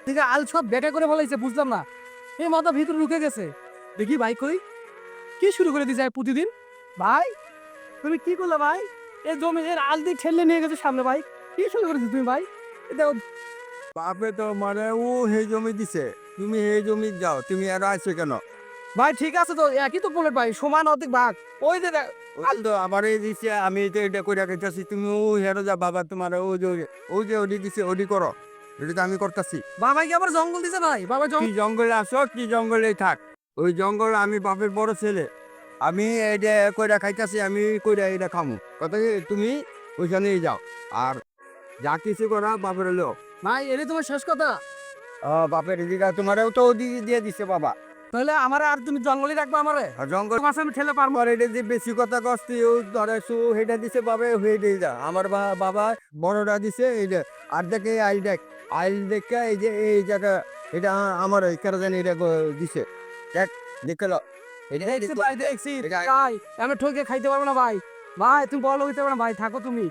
দেখে আল সব বেটা করে ফেলাইছে, বুঝলাম না। এই মাথা ভিতরে ঢুকে গেছে। দেখি ভাই কই, কি শুরু করে দিয়েছে প্রতিদিন? ভাই তুমি কি করলে ভাই? এই জমি এর আল দিয়ে ঠেলে নিয়ে গেছে সামনে ভাই। কি শুরু করেছো তুমি ভাই? এটা বাপে তো মানে ও সেই জমি দিছে, তুমি সেই জমি যাও, তুমি আর আইছো কেন? ভাই ঠিক আছে তো, একই তো বলে ভাই, সমান অর্ধেক ভাগ। ওই যে ওই তো আমারে দিছে, আমি তো এটা করে রেখেছি, তুমি ও হেরো যা বাবা, তোমার ওই যে ওডি দিছে ওডি করো, এটা তো আমি করতেছি। বাবা কি আবার জঙ্গল দিছে ভাই? বাবা কি জঙ্গলে আসো, কি জঙ্গলে থাক, ওই জঙ্গল আমি বাপের বড় ছেলে, আমি এটা কইরা খাইতাছি, আমি কইরা এটা খামু, কথা কি তুমি ওইখানেই যাও, আর যা কিছু করা বাপের লো। ভাই এটাই তোমার শেষ কথা? বাপের এদিকে তোমারও তো ওদিকে দিয়ে দিছে বাবা। তাহলে আমার আর তুমি জঙ্গলই রাখবা আমারে? আর জঙ্গল মাছ আমি ঠেলে পারবো? আমার এটা যে বেশি কথা কস্তি ও ধরে সু হেটা দিছে বাবা, হয়ে দিয়ে যা আমার বাবা বড়রা দিছে এইটা। আর দেখে আইল দেখ, আইল দেখে এই যে এই জায়গা, এটা আমার এই কারা জানি এটা দিছে, দেখ দেখে লো, এটা দেখছি ভাই, দেখছি এটা ভাই। আমি ঠকে খাইতে পারবো না ভাই। ভাই তুমি বড় লোক হইতে পারো না ভাই, থাকো তুমি।